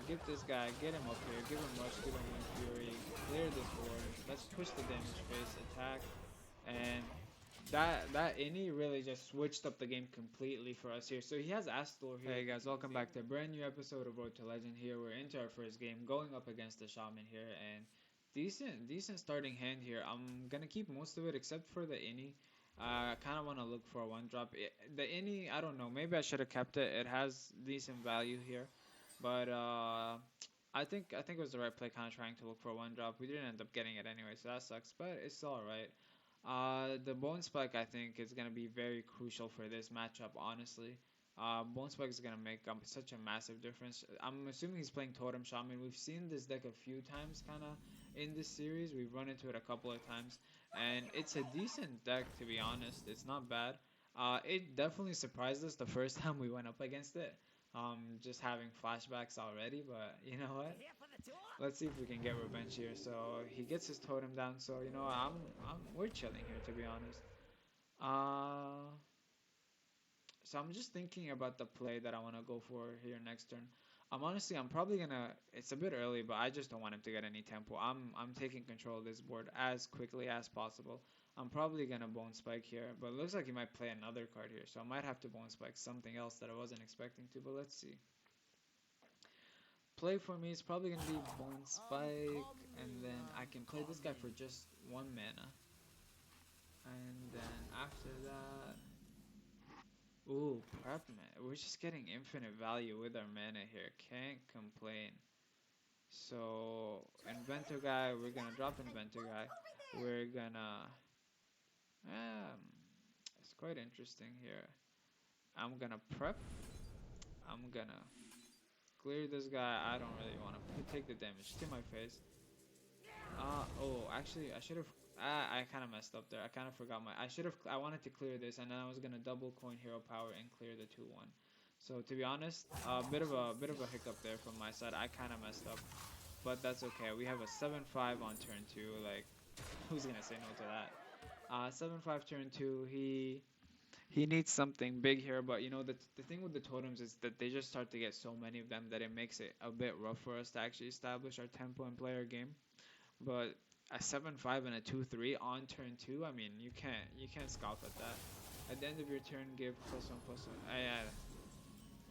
Gift this guy, get him up here, give him rush, give him Wind Fury, clear this board. Let's push the damage phase, attack, and that innie really just switched up the game completely for us here. So he has Astor here. Hey guys, welcome back to a brand new episode of Road to Legend here. We're into our first game, going up against the Shaman here, and decent starting hand here. I'm gonna keep most of it except for the innie. I kind of want to look for a one drop. The innie, I don't know. Maybe I should have kept it. It has decent value here, but I think it was the right play. Kind of trying to look for a one drop. We didn't end up getting it anyway, so that sucks. But it's all right. The Bone Spike I think is gonna be very crucial for this matchup. Honestly, Bone Spike is gonna make such a massive difference. I'm assuming he's playing Totem Shaman. We've seen this deck a few times, kind of in this series. We've run into it a couple of times, and it's a decent deck to be honest. It's not bad. It definitely surprised us the first time we went up against it. Just having flashbacks already, but you know what? Let's see if we can get revenge here. So he gets his totem down. So you know, we're chilling here to be honest. Uh, so I'm just thinking about the play that I want to go for here next turn. I'm probably gonna. It's a bit early, but I just don't want him to get any tempo. I'm taking control of this board as quickly as possible. I'm probably gonna bone spike here, but it looks like he might play another card here, so I might have to bone spike something else that I wasn't expecting to. But let's see. Play for me is probably gonna be bone spike, and then I can play this guy for just one mana, and then after that. Ooh, prep man. We're just getting infinite value with our mana here. Can't complain. So, Inventor guy, we're gonna drop Inventor guy. We're gonna. Um, it's quite interesting here. I'm gonna prep. I'm gonna clear this guy. I don't really want to take the damage to my face. Oh, actually, I should have. I kind of messed up there. I kind of forgot my. I should have. I wanted to clear this, and then I was gonna double coin hero power and clear the 2/1. So to be honest, a bit of a hiccup there from my side. I kind of messed up, but that's okay. We have a 7/5 on turn two. Like, who's gonna say no to that? 7/5 turn two. He needs something big here, but you know the thing with the totems is that they just start to get so many of them that it makes it a bit rough for us to actually establish our tempo and play our game. But a 7/5 and a 2/3 on turn two, I mean, you can't scoff at that. At the end of your turn, give +1/+1.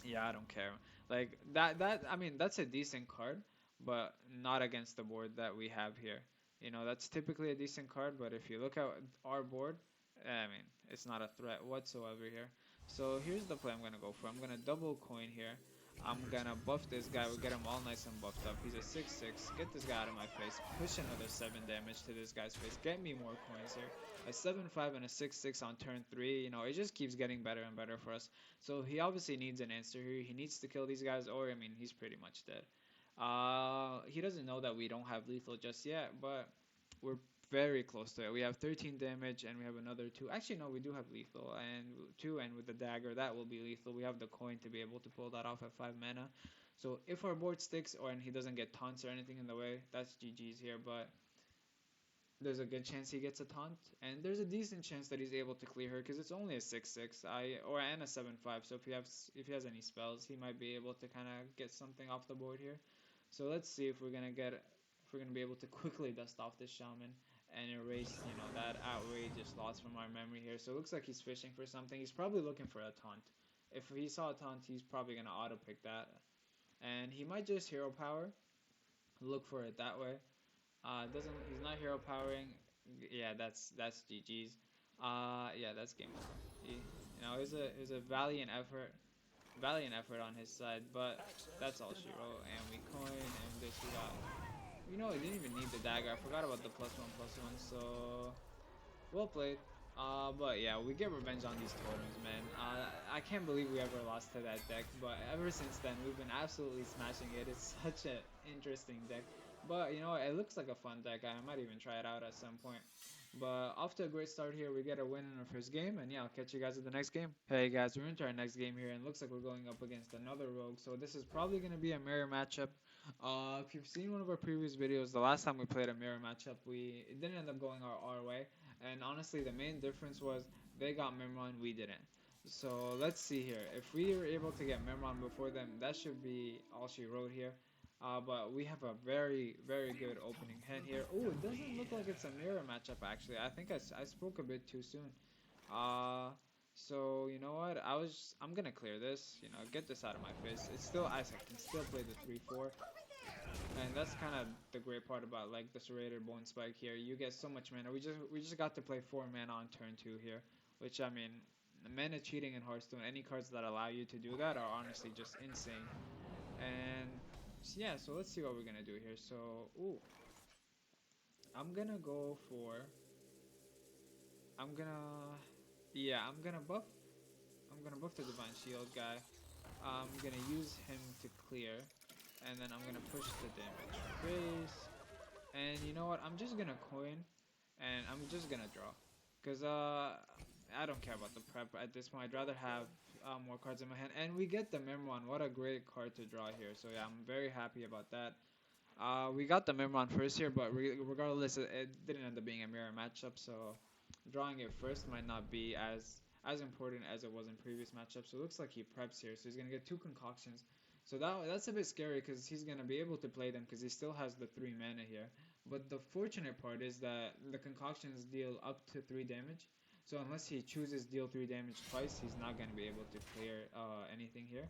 Yeah, I don't care. Like that I mean, that's a decent card, but not against the board that we have here. You know, that's typically a decent card, but if you look at our board, I mean, it's not a threat whatsoever here. So here's the play I'm gonna go for. I'm gonna double coin here. I'm gonna buff this guy. We get him all nice and buffed up. He's a 6/6. Get this guy out of my face. Push another 7 damage to this guy's face. Get me more coins here. A 7/5 and a 6/6 on turn 3. You know, it just keeps getting better and better for us. So he obviously needs an answer here. He needs to kill these guys, or I mean, he's pretty much dead. He doesn't know that we don't have lethal just yet, but we're very close to it. We have 13 damage, and we have another 2. Actually, no, we do have lethal, and 2, and with the dagger, that will be lethal. We have the coin to be able to pull that off at 5 mana. So if our board sticks, or and he doesn't get taunts or anything in the way, that's GG's here, but there's a good chance he gets a taunt, and there's a decent chance that he's able to clear her because it's only a 6/6, and a 7/5. So if he has any spells, he might be able to kind of get something off the board here. So let's see if we're gonna be able to quickly dust off this shaman and erase, that outrageous loss from our memory here. So it looks like he's fishing for something. He's probably looking for a taunt. If he saw a taunt, he's probably gonna auto pick that, and he might just hero power, look for it that way. Doesn't He's not hero powering. Yeah, that's GG's. Yeah, that's game over. It was a valiant effort on his side, but that's all she wrote. And we coin, and this we got. It didn't even need the dagger. I forgot about the +1/+1. So well played. But yeah, we get revenge on these totems, man. I can't believe we ever lost to that deck, but ever since then, we've been absolutely smashing it. It's such an interesting deck. But, it looks like a fun deck. I might even try it out at some point. But off to a great start here. We get a win in our first game, and yeah, I'll catch you guys at the next game. Hey guys, we're into our next game here, and it looks like we're going up against another rogue. So this is probably going to be a mirror matchup. If you've seen one of our previous videos, the last time we played a mirror matchup, it didn't end up going our way. And honestly, the main difference was they got Mimron, we didn't. So let's see here. If we were able to get Mimron before them, that should be all she wrote here. But we have a very, very good opening hand here. Oh, it doesn't look like it's a mirror matchup actually. I think I spoke a bit too soon. Uh, so you know what? I'm gonna clear this. You know, get this out of my face. It's still I can still play the 3/4, and that's kind of the great part about like the serrated bone spike here. You get so much mana. We just got to play 4 mana on turn 2 here, which I mean, mana cheating in Hearthstone. Any cards that allow you to do that are honestly just insane. And yeah, so let's see what we're gonna do here. So, ooh, I'm gonna go for. I'm gonna. Yeah, I'm gonna buff the Divine Shield guy. I'm gonna use him to clear, and then I'm gonna push the damage base. And you know what? I'm just gonna coin, and I'm just gonna draw, cause I don't care about the prep at this point. I'd rather have more cards in my hand, and we get the Memron. What a great card to draw here. So yeah, I'm very happy about that. We got the Memron first here, but regardless, it didn't end up being a mirror matchup. So drawing it first might not be as important as it was in previous matchups. So it looks like he preps here, so he's gonna get 2 concoctions. So that's a bit scary because he's gonna be able to play them because he still has the 3 mana here. But the fortunate part is that the concoctions deal up to 3 damage. So unless he chooses deal 3 damage twice, he's not gonna be able to clear anything here.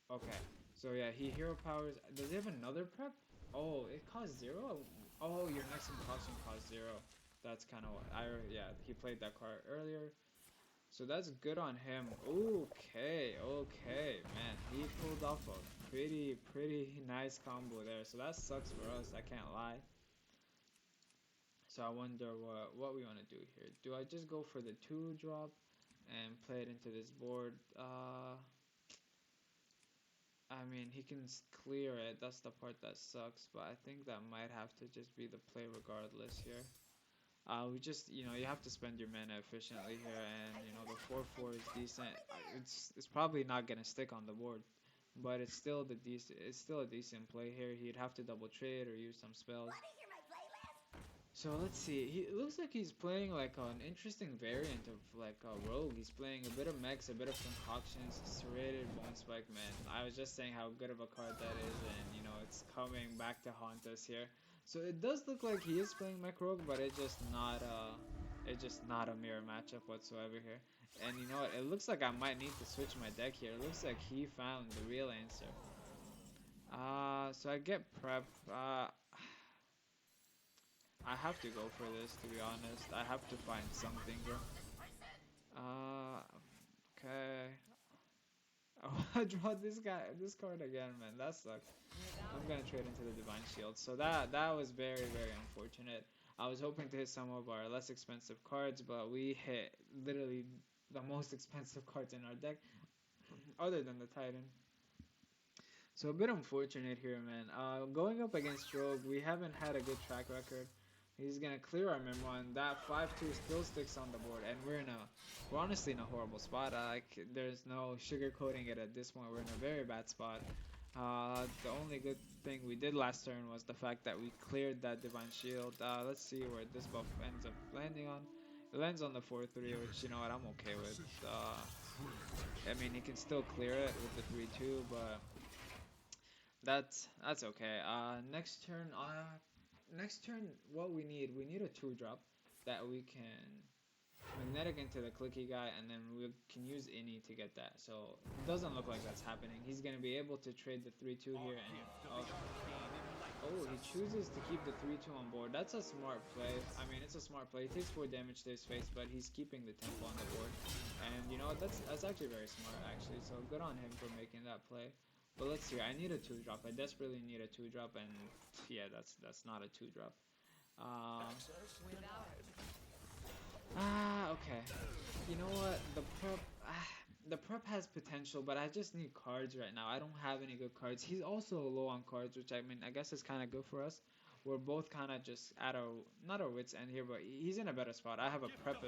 Okay. So yeah, he hero powers. Does he have another prep? Oh, it costs 0? Oh, your next concoction costs 0. That's kind of what yeah, he played that card earlier. So that's good on him. Okay, okay, man. He pulled off a pretty nice combo there. So that sucks for us, I can't lie. So I wonder what we want to do here. Do I just go for the 2 drop and play it into this board? I mean, he can clear it. That's the part that sucks. But I think that might have to just be the play regardless here. We just, you have to spend your mana efficiently here, and the 4/4 is decent. It's probably not gonna stick on the board, but it's still a decent play here. He'd have to double trade or use some spells. So let's see. It looks like he's playing like an interesting variant of like a rogue. He's playing a bit of mechs, a bit of concoctions, serrated bone spike. Man, I was just saying how good of a card that is, and it's coming back to haunt us here. So it does look like he is playing mech rogue, but it's just not a mirror matchup whatsoever here. And you know what? It looks like I might need to switch my deck here. It looks like he found the real answer. So I get prep. I have to go for this, to be honest. I have to find something here. Okay. Oh, I draw this card again, man. That sucks. I'm gonna trade into the Divine Shield. So that was very unfortunate. I was hoping to hit some of our less expensive cards, but we hit literally the most expensive cards in our deck, other than the Titan. So a bit unfortunate here, man. Going up against Rogue, we haven't had a good track record. He's gonna clear our Memron. That 5/2 still sticks on the board, and we're honestly in a horrible spot. There's no sugarcoating it at this point. We're in a very bad spot. The only good thing we did last turn was the fact that we cleared that Divine Shield. Let's see where this buff ends up landing on. It lands on the 4/3, which you know what I'm okay with. I mean, he can still clear it with the 3/2, but that's okay. Next turn, what we need a 2-drop that we can magnetic into the clicky guy, and then we can use any to get that. So it doesn't look like that's happening. He's gonna be able to trade the 3/2 here, and he chooses to keep the 3/2 on board. That's a smart play. I mean, it's a smart play. He takes 4 damage to his face, but he's keeping the tempo on the board, and that's actually very smart actually. So good on him for making that play. But let's see. I need a 2-drop. I desperately need a 2-drop, and yeah, that's not a 2-drop. Okay. You know what? The prep has potential, but I just need cards right now. I don't have any good cards. He's also low on cards, which I mean, I guess is kind of good for us. We're both kind of just at our not our wits end here, but he's in a better spot. I have a prep.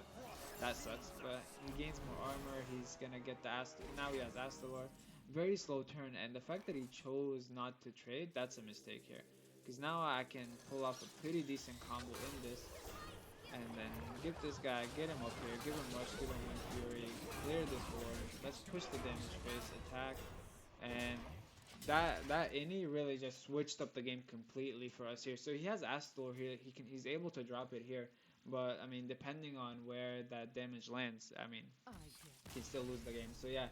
That sucks, but he gains more armor. He's gonna get the now he has Astalar. Very slow turn, and the fact that he chose not to trade, that's a mistake here. Because now I can pull off a pretty decent combo in this, and then get this guy, get him up here, give him Rush, give him Wind Fury, clear this board. Let's push the damage phase, attack, and that innie really just switched up the game completely for us here. So he has Astor here. He's able to drop it here. But I mean, depending on where that damage lands, I mean, he can still lose the game. So yeah,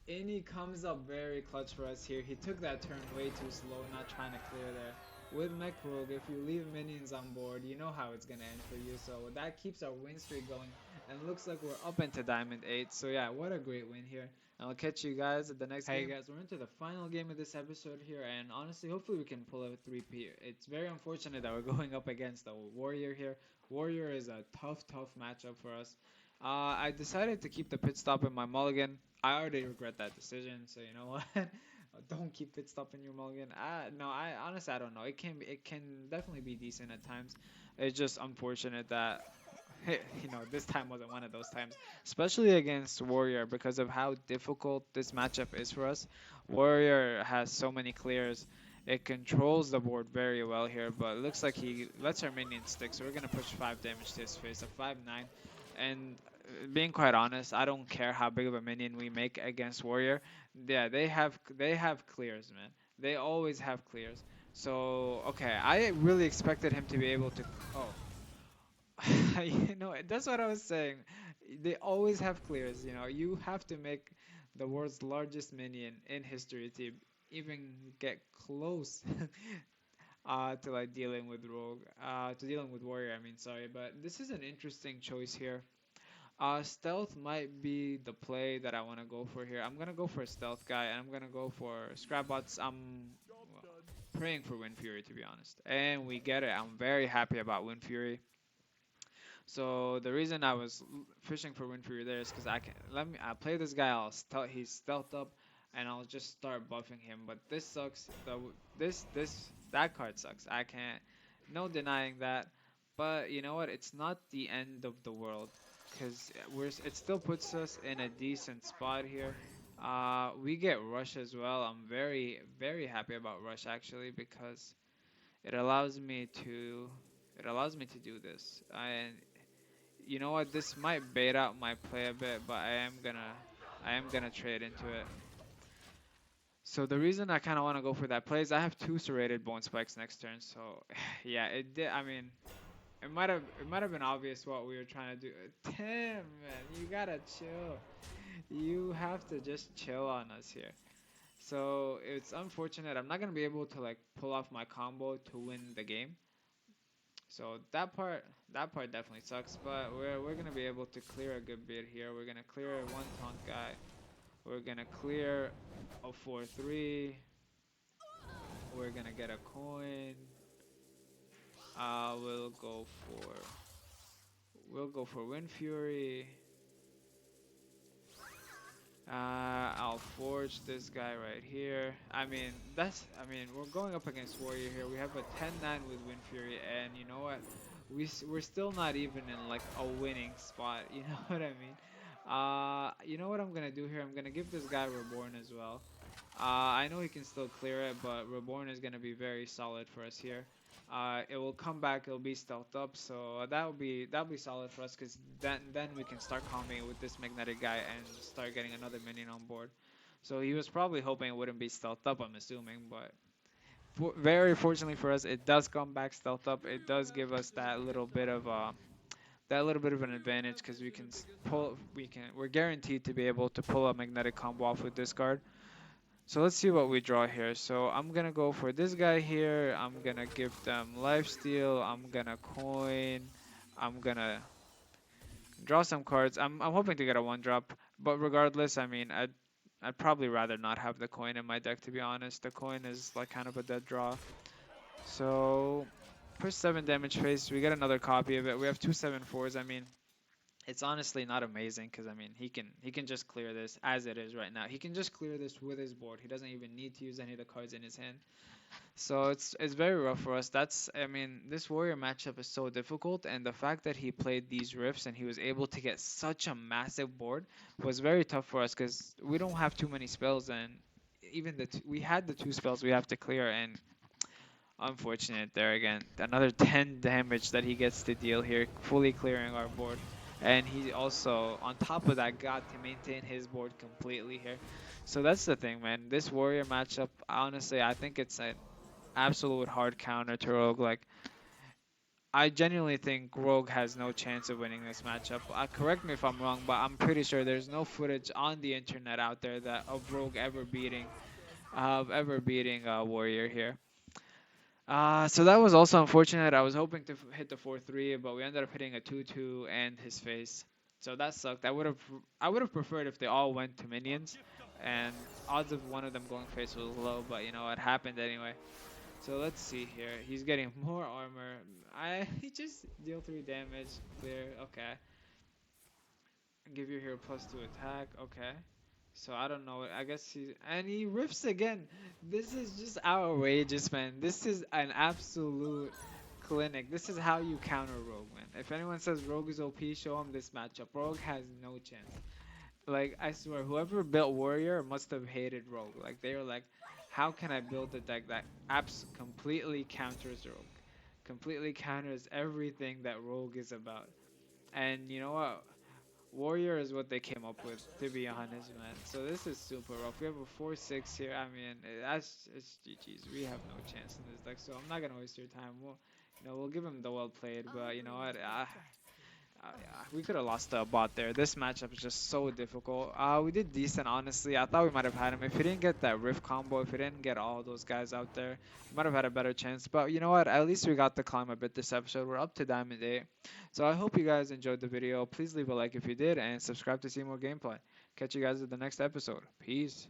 Innie comes up very clutch for us here. He took that turn way too slow, not trying to clear there. With Mech Rogue, if you leave minions on board, you know how it's gonna end for you. So that keeps our win streak going, and looks like we're up into Diamond 8. So yeah, what a great win here. And I'll catch you guys at the next game. Hey guys, we're into the final game of this episode here, and honestly, hopefully we can pull a 3P. It's very unfortunate that we're going up against a Warrior here. Warrior is a tough matchup for us. I decided to keep the pit stop in my mulligan. I already regret that decision, so you know what? Don't keep pit stop in your mulligan. No, I honestly I don't know. It can definitely be decent at times. It's just unfortunate that you know this time wasn't one of those times, especially against Warrior because of how difficult this matchup is for us. Warrior has so many clears. It controls the board very well here, but it looks like he lets our minions stick, so we're gonna push 5 damage to his face, a 5-9. And being quite honest, I don't care how big of a minion we make against Warrior. Yeah, they have clears, man. They always have clears. So okay, I really expected him to be able to. Oh, you know, that's what I was saying. They always have clears. You know, you have to make the world's largest minion in history to even get close to like dealing with Rogue, to dealing with Warrior. I mean, sorry, but this is an interesting choice here. Stealth might be the play that I want to go for here. I'm gonna go for a stealth guy, and I'm gonna go for Scrapbots. I'm well, praying for Wind Fury to be honest, and we get it. I'm very happy about Wind Fury. So the reason I was fishing for Wind Fury there is because I play this guy. He's stealth up, and I'll just start buffing him. But this sucks. That card sucks. I can't, no denying that. But you know what? It's not the end of the world, because it still puts us in a decent spot here. We get Rush as well. I'm very happy about Rush actually because it allows me to it allows me to do this. And you know what? This might bait out my play a bit, but I am gonna trade into it. So the reason I kind of want to go for that play is I have two serrated bone spikes next turn. So yeah, it did. I mean, it might have been obvious what we were trying to do. Tim, man, you gotta chill. You have to just chill on us here. So it's unfortunate. I'm not gonna be able to like pull off my combo to win the game. So that part definitely sucks, but we're gonna be able to clear a good bit here. We're gonna clear one taunt guy. We're gonna clear a 4-3. We're gonna get a coin. We'll go for Wind Fury. I'll forge this guy right here. I mean, we're going up against Warrior here. We have a 10-9 with Wind Fury, and you know what? We're still not even in like a winning spot. You know what I mean? You know what I'm gonna do here? I'm gonna give this guy Reborn as well. I know he can still clear it, but Reborn is gonna be very solid for us here. It will come back. It'll be stealthed up, so that'll be solid for us because then we can start combing with this magnetic guy and start getting another minion on board. So he was probably hoping it wouldn't be stealthed up, I'm assuming, but very fortunately for us, it does come back stealthed up. It does give us that little bit of an advantage because we're guaranteed to be able to pull a magnetic combo off with this card. So let's see what we draw here. So I'm gonna go for this guy here. I'm gonna give them lifesteal. I'm gonna coin. I'm gonna draw some cards. I'm hoping to get a one drop, but regardless, I mean, I'd probably rather not have the coin in my deck to be honest. The coin is like kind of a dead draw. So push 7 damage face. We get another copy of it. We have two 7/4s. I mean, it's honestly not amazing because I mean he can just clear this as it is right now. He can just clear this with his board. He doesn't even need to use any of the cards in his hand. So it's very rough for us. I mean this Warrior matchup is so difficult, and the fact that he played these rifts and he was able to get such a massive board was very tough for us because we don't have too many spells, and even we had the two spells we have to clear, and unfortunate there again. Another 10 damage that he gets to deal here, fully clearing our board. and he also on top of that got to maintain his board completely here. So that's the thing, man. This warrior matchup, honestly, I think it's an absolute hard counter to Rogue. Like, I genuinely think Rogue has no chance of winning this matchup. Correct me if I'm wrong, but I'm pretty sure there's no footage on the internet out there that of Rogue ever beating Warrior here. So that was also unfortunate. I was hoping to hit the 4-3, but we ended up hitting a 2-2 and his face. So that sucked. I would have preferred if they all went to minions, and odds of one of them going face was low, but you know it happened anyway. So let's see here. He's getting more armor. He just deal 3 damage. Clear. Okay. Give your hero +2 attack. Okay. So I don't know. I guess he riffs again. This is just outrageous, man. This is an absolute clinic. This is how you counter Rogue, man. If anyone says Rogue is OP, show him this matchup. Rogue has no chance. Like I swear, whoever built Warrior must have hated Rogue. Like they were like, how can I build a deck that apps completely counters Rogue, completely counters everything that Rogue is about? And you know what? Warrior is what they came up with, to be honest, man. So this is super rough. We have a 4-6 here. I mean, that's it's GG's. We have no chance in this deck, so I'm not gonna waste your time. We'll give him the well played, but you know what? We could have lost the bot there. This matchup is just so difficult. We did decent, honestly. I thought we might have had him. If he didn't get that Rift combo, if he didn't get all those guys out there, we might have had a better chance. But you know what? At least we got to climb a bit this episode. We're up to Diamond 8. So I hope you guys enjoyed the video. Please leave a like if you did, and subscribe to see more gameplay. Catch you guys at the next episode. Peace.